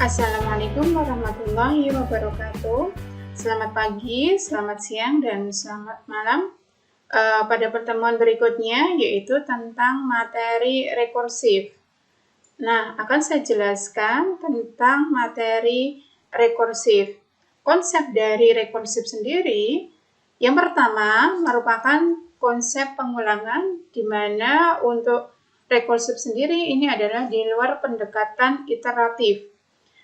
Assalamualaikum warahmatullahi wabarakatuh. Selamat pagi, selamat siang, dan selamat malam. Pada pertemuan berikutnya yaitu tentang materi rekursif. Nah, akan saya jelaskan tentang materi rekursif. Konsep dari rekursif sendiri, yang pertama merupakan konsep pengulangan, di mana untuk rekursif sendiri ini adalah di luar pendekatan iteratif.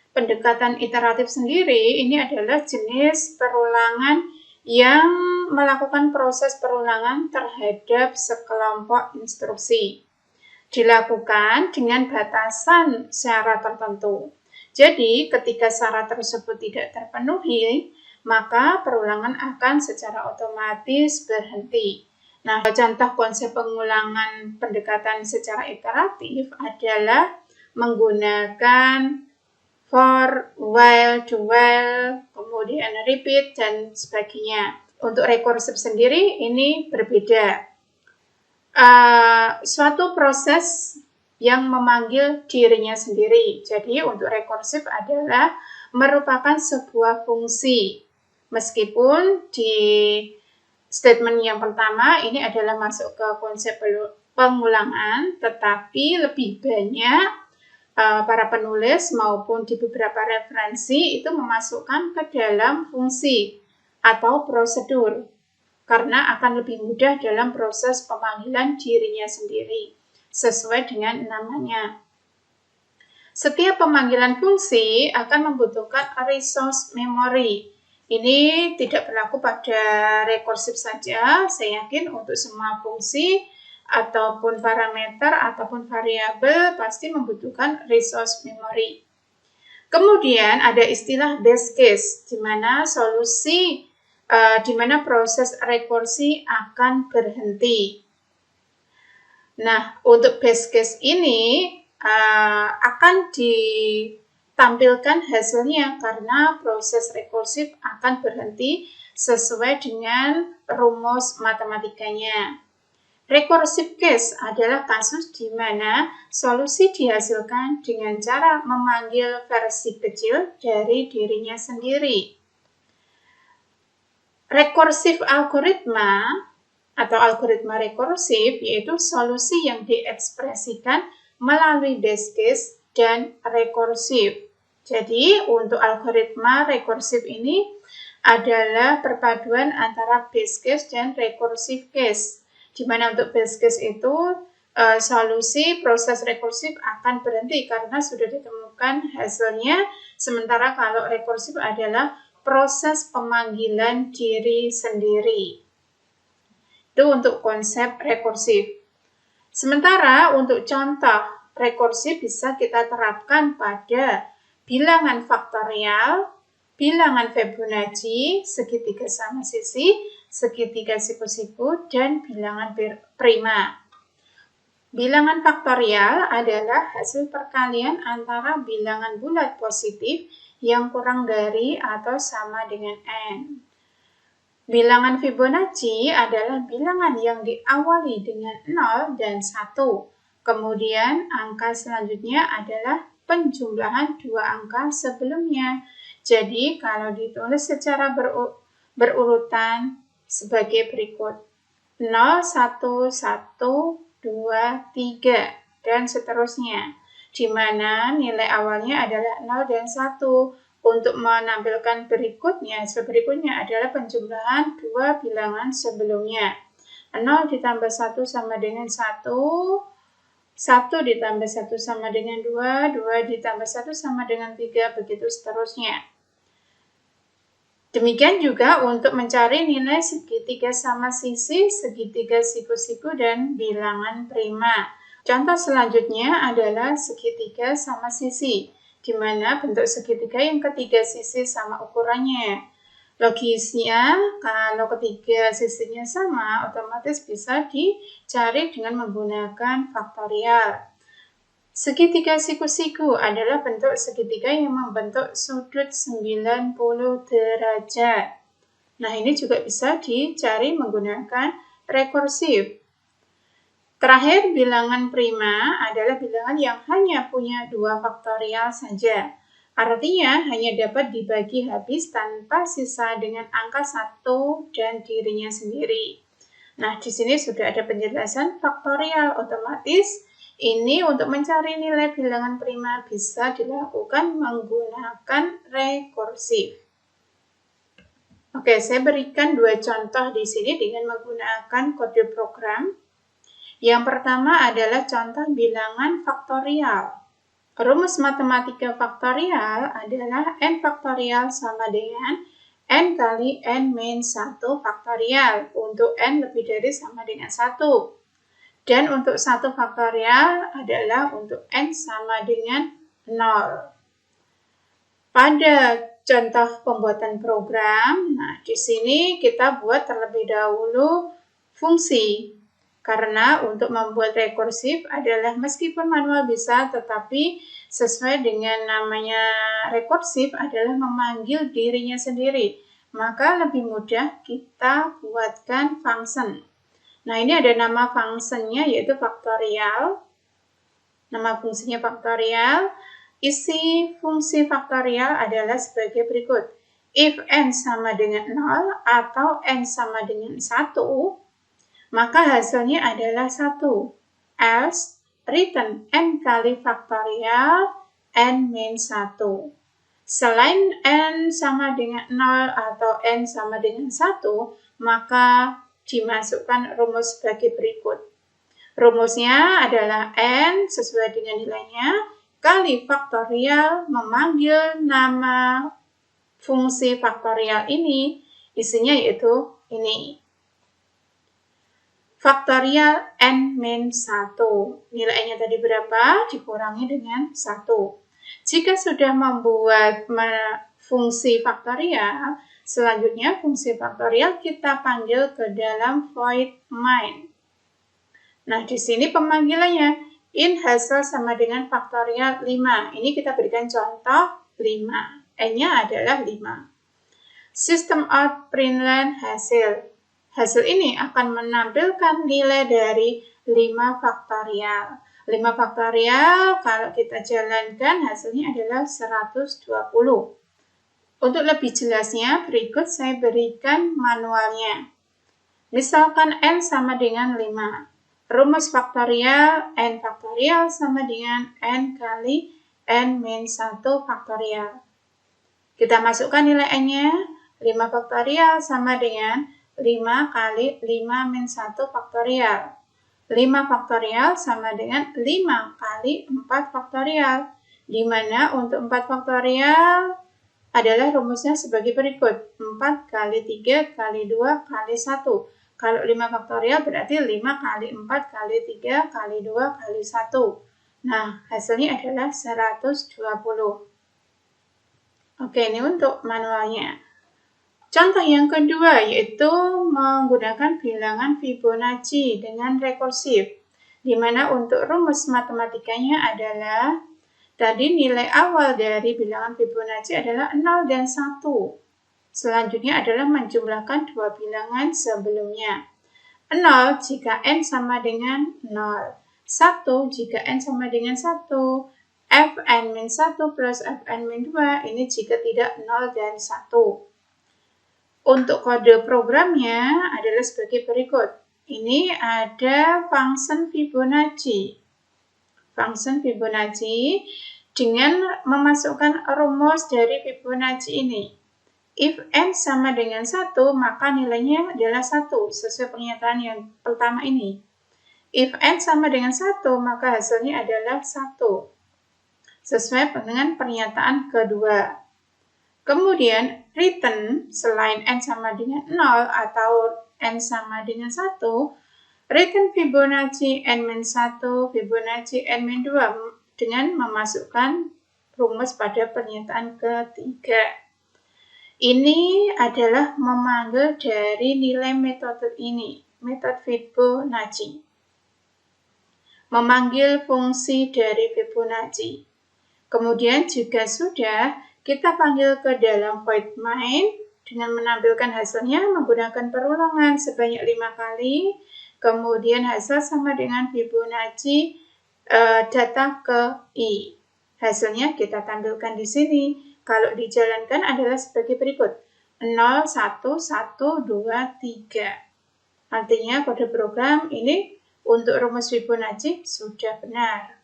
Pendekatan iteratif sendiri ini adalah jenis perulangan yang melakukan proses perulangan terhadap sekelompok instruksi. Dilakukan dengan batasan syarat tertentu. Jadi, ketika syarat tersebut tidak terpenuhi, maka perulangan akan secara otomatis berhenti. Nah, contoh konsep pengulangan pendekatan secara iteratif adalah menggunakan for, while, do while, kemudian repeat, dan sebagainya. Untuk rekursif sendiri ini berbeda. Suatu proses yang memanggil dirinya sendiri. Jadi untuk rekursif adalah merupakan sebuah fungsi. Meskipun di statement yang pertama ini adalah masuk ke konsep pengulangan, tetapi lebih banyak para penulis maupun di beberapa referensi itu memasukkan ke dalam fungsi atau prosedur karena akan lebih mudah dalam proses pemanggilan dirinya sendiri sesuai dengan namanya. Setiap pemanggilan fungsi akan membutuhkan resource memory. Ini tidak berlaku pada rekursif saja, saya yakin untuk semua fungsi ataupun parameter ataupun variabel pasti membutuhkan resource memory. Kemudian ada istilah base case, di mana di mana proses rekursi akan berhenti. Nah, untuk base case ini akan ditampilkan hasilnya karena proses rekursif akan berhenti sesuai dengan rumus matematikanya. Recursive case adalah kasus di mana solusi dihasilkan dengan cara memanggil versi kecil dari dirinya sendiri. Rekursif algoritma atau algoritma rekursif yaitu solusi yang diekspresikan melalui base case dan rekursif. Jadi untuk algoritma rekursif ini adalah perpaduan antara base case dan rekursif case. Di mana untuk base case itu solusi proses rekursif akan berhenti karena sudah ditemukan hasilnya, sementara kalau rekursif adalah proses pemanggilan diri sendiri. Itu untuk konsep rekursif. Sementara untuk contoh rekursif bisa kita terapkan pada bilangan faktorial, bilangan Fibonacci, segitiga sama sisi, segitiga siku-siku, dan bilangan prima. Bilangan faktorial adalah hasil perkalian antara bilangan bulat positif yang kurang dari atau sama dengan n. Bilangan Fibonacci adalah bilangan yang diawali dengan 0 dan 1. Kemudian angka selanjutnya adalah penjumlahan dua angka sebelumnya. Jadi kalau ditulis secara berurutan sebagai berikut. 0, 1, 1, 2, 3, dan seterusnya. Di mana nilai awalnya adalah 0 dan 1. Untuk menampilkan berikutnya adalah penjumlahan dua bilangan sebelumnya. 0 ditambah 1 sama dengan 1, 1 ditambah 1 sama dengan 2, 2 ditambah 1 sama dengan 3, begitu seterusnya. Demikian juga untuk mencari nilai segitiga sama sisi, segitiga siku-siku, dan bilangan prima. Contoh selanjutnya adalah segitiga sama sisi, di mana bentuk segitiga yang ketiga sisi sama ukurannya. Logisnya, kalau ketiga sisinya sama, otomatis bisa dicari dengan menggunakan faktorial. Segitiga siku-siku adalah bentuk segitiga yang membentuk sudut 90 derajat. Nah, ini juga bisa dicari menggunakan rekursif. Terakhir, bilangan prima adalah bilangan yang hanya punya dua faktorial saja. Artinya hanya dapat dibagi habis tanpa sisa dengan angka 1 dan dirinya sendiri. Nah, di sini sudah ada penjelasan faktorial. Otomatis ini untuk mencari nilai bilangan prima bisa dilakukan menggunakan rekursif. Oke, saya berikan 2 contoh di sini dengan menggunakan kode program. Yang pertama adalah contoh bilangan faktorial. Rumus matematika faktorial adalah n faktorial sama dengan n kali n min 1 faktorial untuk n lebih dari sama dengan 1. Dan untuk 1 faktorial adalah untuk n sama dengan 0. Pada contoh pembuatan program, nah di sini kita buat terlebih dahulu fungsi. Karena untuk membuat rekursif adalah meskipun manual bisa, tetapi sesuai dengan namanya rekursif adalah memanggil dirinya sendiri. Maka lebih mudah kita buatkan function. Nah, ini ada nama functionnya yaitu faktorial. Nama fungsinya faktorial. Isi fungsi faktorial adalah sebagai berikut. If n sama dengan 0 atau n sama dengan 1, maka hasilnya adalah 1. Else, return n kali faktorial n min 1. Selain n sama dengan 0 atau n sama dengan 1, maka dimasukkan rumus sebagai berikut. Rumusnya adalah n sesuai dengan nilainya kali faktorial memanggil nama fungsi faktorial ini, isinya yaitu ini. Faktorial n min 1. Nilainya tadi berapa? Dikurangi dengan 1. Jika sudah membuat fungsi faktorial, selanjutnya fungsi faktorial kita panggil ke dalam void main. Nah, di sini pemanggilannya int hasil sama dengan faktorial 5. Ini kita berikan contoh 5. N-nya adalah 5. System out println hasil. Hasil ini akan menampilkan nilai dari 5 faktorial. 5 faktorial kalau kita jalankan hasilnya adalah 120. Untuk lebih jelasnya berikut saya berikan manualnya. Misalkan n sama dengan 5. Rumus faktorial n faktorial sama dengan n kali n min 1 faktorial. Kita masukkan nilai n-nya. 5 faktorial sama dengan 5 kali 5 min 1 faktorial. 5 faktorial sama dengan 5 kali 4 faktorial. Di mana untuk 4 faktorial adalah rumusnya sebagai berikut. 4 kali 3 kali 2 kali 1. Kalau 5 faktorial berarti 5 kali 4 kali 3 kali 2 kali 1. Nah, hasilnya adalah 120. Oke, ini untuk manualnya. Contoh yang kedua yaitu menggunakan bilangan Fibonacci dengan rekursif, di mana untuk rumus matematikanya adalah tadi nilai awal dari bilangan Fibonacci adalah 0 dan 1. Selanjutnya adalah menjumlahkan dua bilangan sebelumnya. 0 jika n sama dengan 0, 1 jika n sama dengan 1, fn min 1 plus fn min 2, ini jika tidak 0 dan 1. Untuk kode programnya adalah sebagai berikut. Ini ada function Fibonacci. Function Fibonacci dengan memasukkan rumus dari Fibonacci ini. If n sama dengan 1, maka nilainya adalah 1, sesuai pernyataan yang pertama ini. If n sama dengan 1, maka hasilnya adalah 1, sesuai dengan pernyataan kedua. Kemudian, return selain n sama dengan 0 atau n sama dengan 1, return Fibonacci n min 1, Fibonacci n min 2 dengan memasukkan rumus pada pernyataan ketiga. Ini adalah memanggil dari nilai metode ini, metode Fibonacci. Memanggil fungsi dari Fibonacci. Kemudian jika sudah, kita panggil ke dalam void main dengan menampilkan hasilnya menggunakan perulangan sebanyak 5 kali. Kemudian hasil sama dengan Fibonacci data ke I. Hasilnya kita tampilkan di sini. Kalau dijalankan adalah sebagai berikut. 0, 1, 1, 2, 3. Artinya kode program ini untuk rumus Fibonacci sudah benar.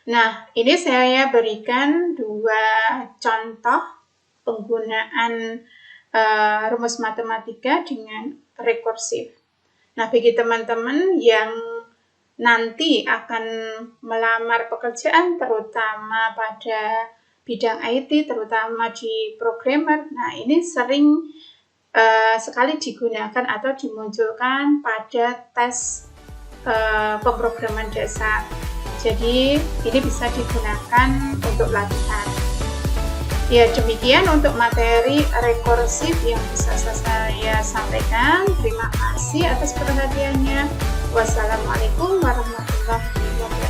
Nah, ini saya berikan 2 contoh penggunaan rumus matematika dengan rekursif. Nah, bagi teman-teman yang nanti akan melamar pekerjaan, terutama pada bidang IT, terutama di programmer, nah ini sering sekali digunakan atau dimunculkan pada tes pemrograman dasar. Jadi ini bisa digunakan untuk latihan. Ya, demikian untuk materi rekursif yang bisa saya sampaikan. Terima kasih atas perhatiannya. Wassalamualaikum warahmatullahi wabarakatuh.